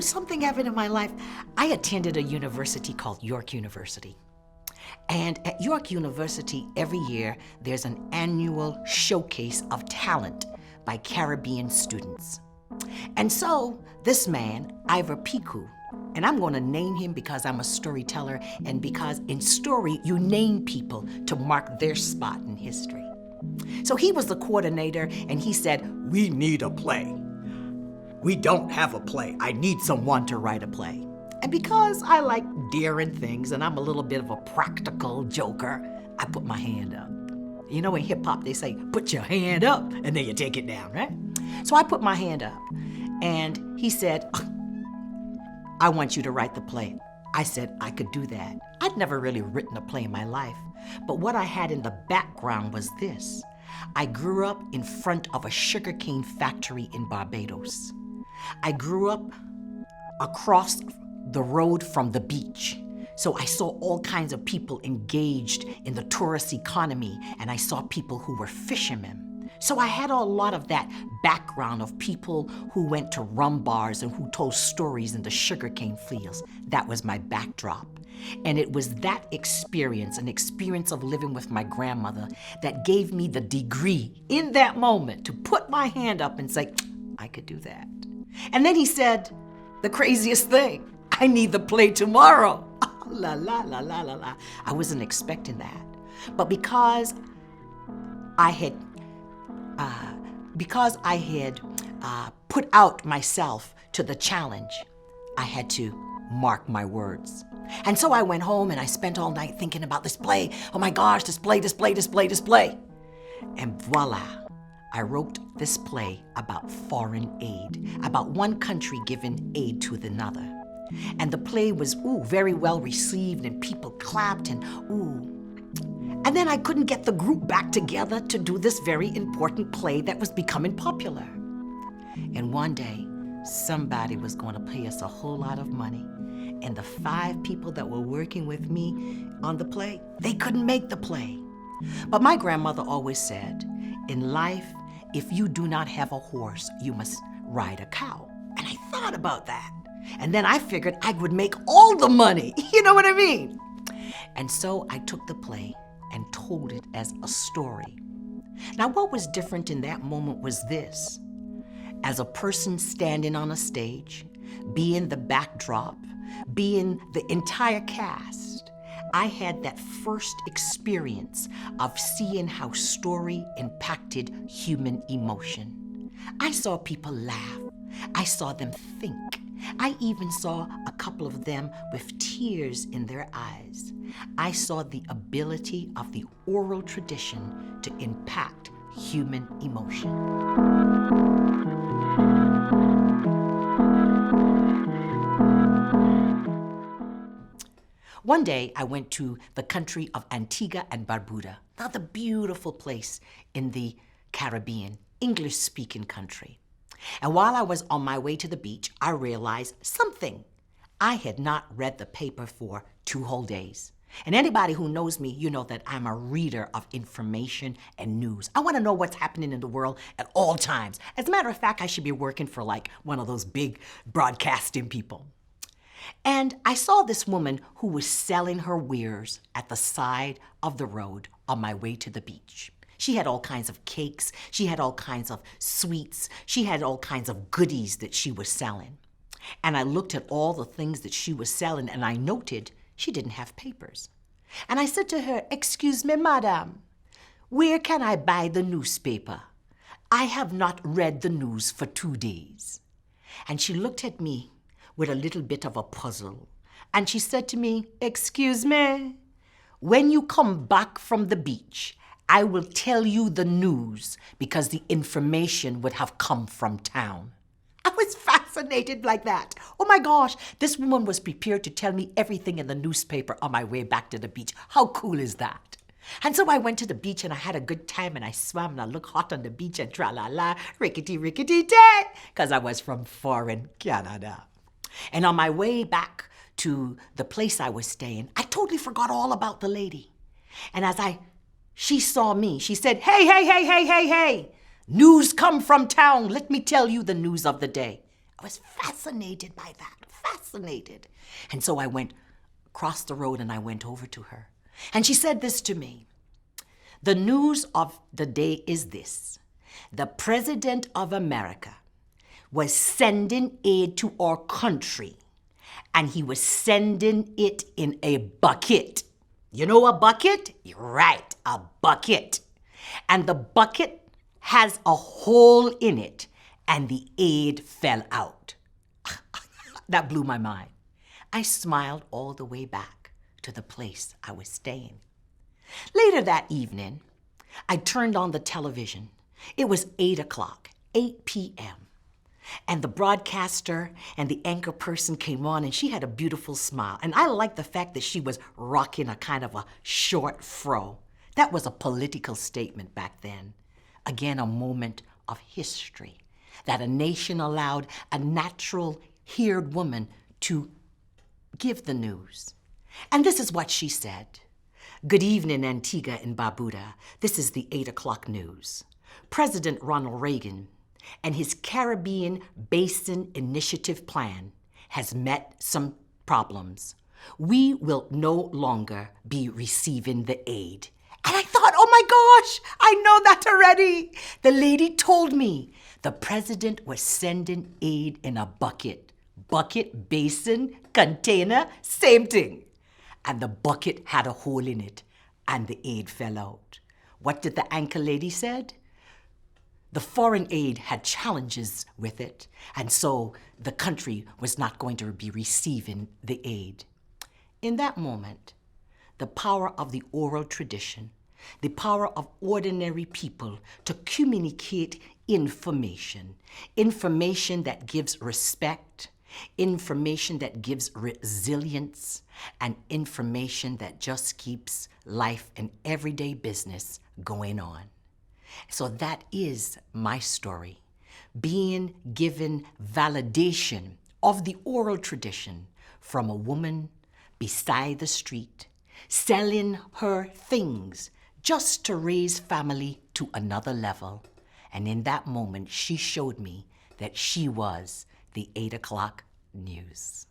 something happened in my life. I attended a university called York University. And at York University, every year, there's an annual showcase of talent by Caribbean students. And so, this man, Ivor Piku, and I'm going to name him because I'm a storyteller and because in story, you name people to mark their spot in history. So he was the coordinator and he said, "We need a play. We don't have a play. I need someone to write a play." And because I like daring things and I'm a little bit of a practical joker, I put my hand up. You know, in hip hop, they say, put your hand up and then you take it down, right? So I put my hand up and he said, "I want you to write the play." I said I could do that. I'd never really written a play in my life, but what I had in the background was this. I grew up in front of a sugarcane factory in Barbados. I grew up across the road from the beach. So I saw all kinds of people engaged in the tourist economy, and I saw people who were fishermen. So I had a lot of that background of people who went to rum bars and who told stories in the sugarcane fields. That was my backdrop. And it was that experience, an experience of living with my grandmother, that gave me the degree in that moment to put my hand up and say, I could do that. And then he said, the craziest thing, I need the play tomorrow. Oh, la, la, la, la, la, la. I wasn't expecting that. But because I had put out myself to the challenge, I had to mark my words. And so I went home and I spent all night thinking about this play. Oh my gosh, this play. And voila, I wrote this play about foreign aid, about one country giving aid to another. And the play was, very well received and people clapped and And then I couldn't get the group back together to do this very important play that was becoming popular. And one day, somebody was going to pay us a whole lot of money. And the 5 people that were working with me on the play, they couldn't make the play. But my grandmother always said, in life, if you do not have a horse, you must ride a cow. And I thought about that. And then I figured I would make all the money. You know what I mean? And so I took the play and told it as a story. Now, what was different in that moment was this. As a person standing on a stage, being the backdrop, being the entire cast, I had that first experience of seeing how story impacted human emotion. I saw people laugh. I saw them think. I even saw a couple of them with tears in their eyes. I saw the ability of the oral tradition to impact human emotion. One day, I went to the country of Antigua and Barbuda, another beautiful place in the Caribbean, English-speaking country. And while I was on my way to the beach, I realized something. I had not read the paper for 2 whole days. And anybody who knows me, you know that I'm a reader of information and news. I want to know what's happening in the world at all times. As a matter of fact, I should be working for like one of those big broadcasting people. And I saw this woman who was selling her wares at the side of the road on my way to the beach. She had all kinds of cakes. She had all kinds of sweets. She had all kinds of goodies that she was selling. And I looked at all the things that she was selling and I noted she didn't have papers. And I said to her, "Excuse me, madam, where can I buy the newspaper? I have not read the news for 2 days." And she looked at me with a little bit of a puzzle. And she said to me, "Excuse me, when you come back from the beach, I will tell you the news because the information would have come from town." I was fascinated like that. Oh my gosh, this woman was prepared to tell me everything in the newspaper on my way back to the beach. How cool is that? And so I went to the beach and I had a good time and I swam and I looked hot on the beach and tra-la-la, rickety-rickety-day, because I was from foreign Canada. And on my way back to the place I was staying, I totally forgot all about the lady. And as she saw me, she said, hey, news come from town. Let me tell you the news of the day. I was fascinated by that, fascinated. And so I went across the road and I went over to her. And she said this to me. The news of the day is this. The President of America was sending aid to our country, and he was sending it in a bucket. You know a bucket? You're right, a bucket. And the bucket has a hole in it, and the aid fell out. That blew my mind. I smiled all the way back to the place I was staying. Later that evening, I turned on the television. It was 8 o'clock, 8 p.m. And the broadcaster and the anchor person came on, and she had a beautiful smile. And I liked the fact that she was rocking a kind of a short fro. That was a political statement back then. Again, a moment of history, that a nation allowed a natural-haired woman to give the news. And this is what she said. Good evening, Antigua and Barbuda. This is the 8 o'clock news. President Ronald Reagan and his Caribbean Basin Initiative plan has met some problems. We will no longer be receiving the aid. And I thought, oh my gosh, I know that already. The lady told me the president was sending aid in a bucket. Bucket, basin, container, same thing. And the bucket had a hole in it, and the aid fell out. What did the anchor lady said? The foreign aid had challenges with it, and so the country was not going to be receiving the aid. In that moment, the power of the oral tradition, the power of ordinary people to communicate information that gives respect, information that gives resilience, and information that just keeps life and everyday business going on. So that is my story, being given validation of the oral tradition from a woman beside the street, selling her things just to raise family to another level. And in that moment, she showed me that she was the 8 o'clock news.